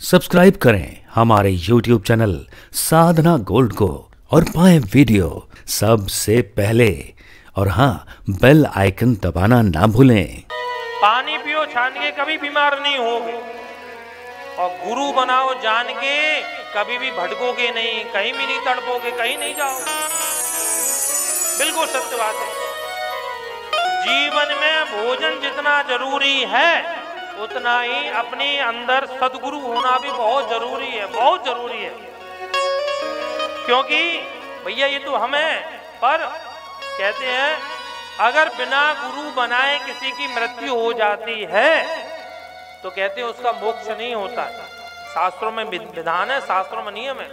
Subscribe करें हमारे YouTube channel साधना gold को और पाएं वीडियो सबसे पहले। और हाँ, बेल आइकन दबाना ना भूलें। पानी पियो छान के, कभी बीमार नहीं होगे। और गुरु बनाओ जान के, कभी भी भटकोगे नहीं, कहीं भी नहीं तड़पोगे, कहीं नहीं जाओगे। बिल्कुल सत्य बात है। जीवन में भोजन जितना जरूरी है उतना ही अपने अंदर सद्गुरु होना भी बहुत जरूरी है, बहुत जरूरी है। क्योंकि भैया ये तो हमें, पर कहते हैं अगर बिना गुरु बनाए किसी की मृत्यु हो जाती है तो कहते हैं उसका मोक्ष नहीं होता है। शास्त्रों में विधान है, शास्त्रों में नियम है।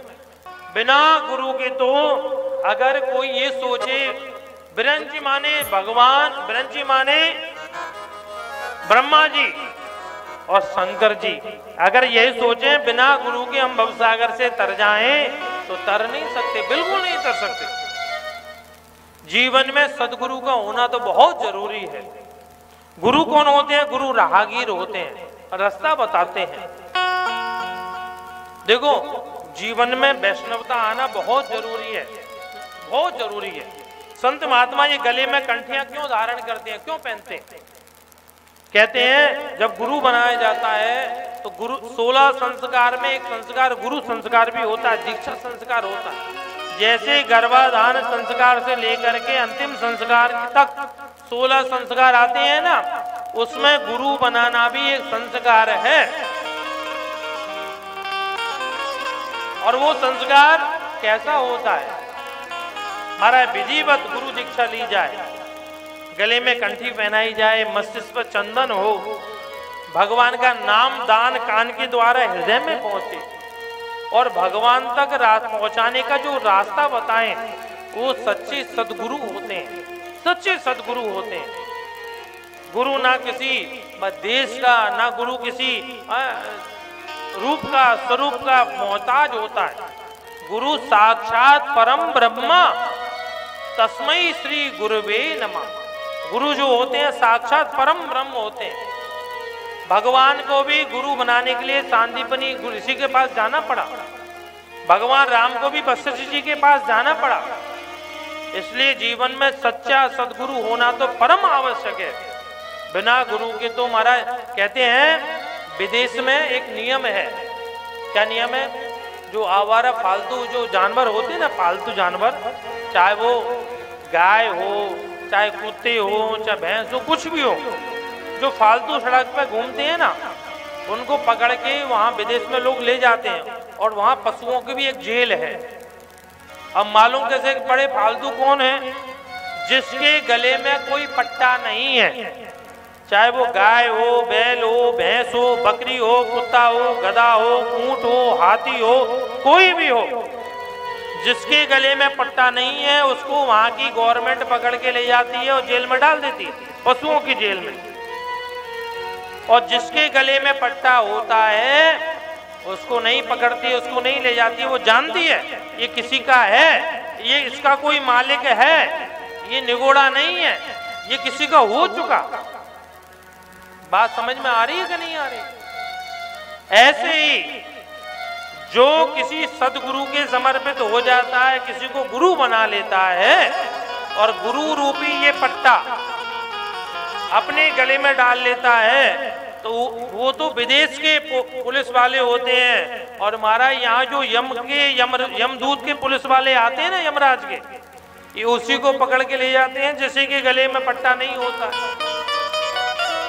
बिना गुरु के तो अगर कोई ये सोचे, बिरंजी माने भगवान, बिरंजी माने ब्रह्मा जी और शंकर जी, अगर यही सोचे बिना गुरु के हम भवसागर से तर जाएं तो तर नहीं सकते, बिल्कुल नहीं तर सकते। जीवन में सदगुरु का होना तो बहुत जरूरी है। गुरु कौन होते हैं? गुरु राहगीर होते हैं, रास्ता बताते हैं। देखो, जीवन में वैष्णवता आना बहुत जरूरी है, बहुत जरूरी है। संत महात्मा ये गले में कंठियां क्यों धारण करते हैं, क्यों पहनते हैं? कहते हैं जब गुरु बनाया जाता है तो गुरु 16 संस्कार में एक संस्कार गुरु संस्कार भी होता है, दीक्षा संस्कार होता है। जैसे गर्भाधान संस्कार से लेकर के अंतिम संस्कार तक 16 संस्कार आते हैं ना, उसमें गुरु बनाना भी एक संस्कार है। और वो संस्कार कैसा होता है? हमारा विधिवत गुरु दीक्षा ली जाए, गले में कंठी पहनाई जाए, मस्तिष्क पर चंदन हो, भगवान का नाम दान कान के द्वारा हृदय में पहुंचे और भगवान तक पहुंचाने का जो रास्ता बताएं, वो सच्चे सदगुरु होते हैं, सच्चे सदगुरु होते हैं। गुरु ना किसी देश का, ना गुरु किसी रूप का, स्वरूप का मोहताज होता है। गुरु साक्षात परम ब्रह्मा, तस्मै श्री गुरुवे नमः। गुरु जो होते हैं साक्षात परम ब्रह्म होते हैं। भगवान को भी गुरु बनाने के लिए सांदीपनी ऋषि के पास जाना पड़ा, भगवान राम को भी वशिष्ठ जी के पास जाना पड़ा। इसलिए जीवन में सच्चा सदगुरु होना तो परम आवश्यक है। बिना गुरु के तो महाराज कहते हैं, विदेश में एक नियम है। क्या नियम है? जो आवारा फालतू जो जानवर होते हैं ना, पालतू जानवर, चाहे वो गाय हो, चाहे कुत्ते हो, चाहे भैंस हो, कुछ भी हो, जो फालतू सड़क पर घूमते हैं ना, उनको पकड़ के वहाँ विदेश में लोग ले जाते हैं। और वहाँ पशुओं की भी एक जेल है। अब मालूम कैसे पड़े फालतू कौन है? जिसके गले में कोई पट्टा नहीं है, चाहे वो गाय हो, बैल हो, भैंस हो, बकरी हो, कुत्ता हो, गधा हो, ऊंट हो, हाथी हो, कोई भी हो, जिसके गले में पट्टा नहीं है उसको वहाँ की गवर्नमेंट पकड़ के ले जाती है और जेल में डाल देती है, पशुओं की जेल में। और जिसके गले में पट्टा होता है उसको नहीं पकड़ती, उसको नहीं ले जाती। वो जानती है ये किसी का है, ये इसका कोई मालिक है, ये निगोड़ा नहीं है, ये किसी का हो चुका। बात समझ में आ रही है कि नहीं आ रही? ऐसे ही जो किसी सदगुरु के समर्पित हो जाता है, किसी को गुरु बना लेता है और गुरु रूपी ये पट्टा अपने गले में डाल लेता है, तो वो तो विदेश के पुलिस वाले होते हैं। और हमारा यहाँ जो यमदूत के पुलिस वाले आते हैं ना, यमराज के, ये उसी को पकड़ के ले जाते हैं जिसके के गले में पट्टा नहीं होता है।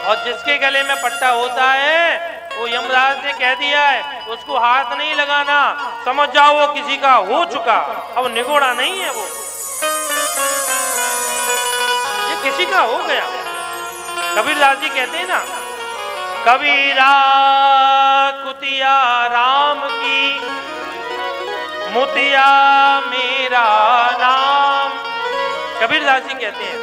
और जिसके गले में पट्टा होता है वो यमराज ने कह दिया है उसको हाथ नहीं लगाना, समझ जाओ वो किसी का हो चुका, अब निगोड़ा नहीं है, वो ये किसी का हो गया। कबीरदास जी कहते हैं ना, कबीरा कुतिया राम की, मोतिया मेरा नाम। कबीरदास जी कहते हैं,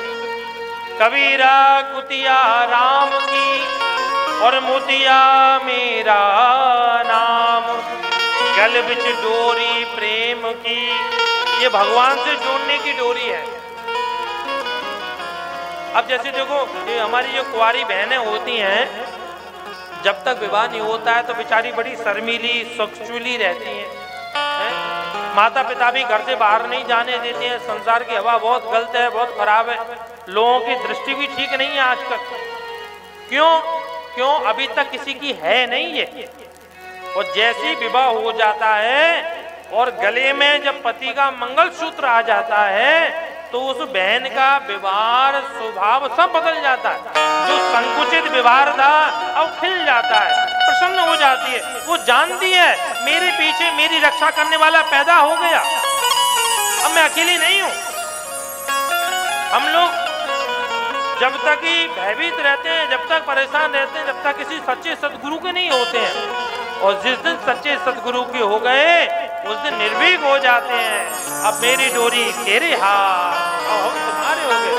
कबीरा कुतिया राम की और मोतिया मेरा नाम, गल बिच डोरी प्रेम की। ये भगवान से जोड़ने की डोरी है। अब जैसे देखो, ये हमारी जो कुंवारी बहनें होती हैं, जब तक विवाह नहीं होता है तो बेचारी बड़ी शर्मीली सक्चुअली रहती हैं। माता पिता भी घर से बाहर नहीं जाने देते हैं, संसार की हवा बहुत गलत है, बहुत खराब है, लोगों की दृष्टि भी ठीक नहीं है आजकल। क्यों अभी तक किसी की है नहीं ये। और जैसे विवाह हो जाता है और गले में जब पति का मंगलसूत्र आ जाता है तो उस बहन का व्यवहार स्वभाव सब बदल जाता है। जो संकुचित व्यवहार था अब खिल जाता है, प्रसन्न हो जाती है। वो जानती है मेरे पीछे मेरी रक्षा करने वाला पैदा हो गया, अब मैं अकेली नहीं हूं। हम लोग जब तक ही भयभीत रहते हैं, जब तक परेशान रहते हैं, जब तक किसी सच्चे सदगुरु के नहीं होते हैं। और जिस दिन सच्चे सदगुरु के हो गए उस दिन निर्भीक हो जाते हैं। अब मेरी डोरी तेरे हाथ और हम तुम्हारे हो गए।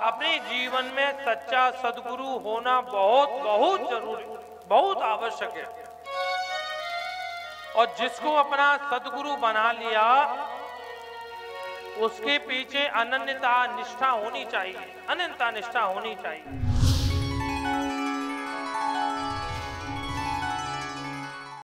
अपने जीवन में सच्चा सदगुरु होना बहुत बहुत जरूरी, बहुत आवश्यक है। और जिसको अपना सदगुरु बना लिया उसके पीछे अनन्यता निष्ठा होनी चाहिए, अनन्यता निष्ठा होनी चाहिए।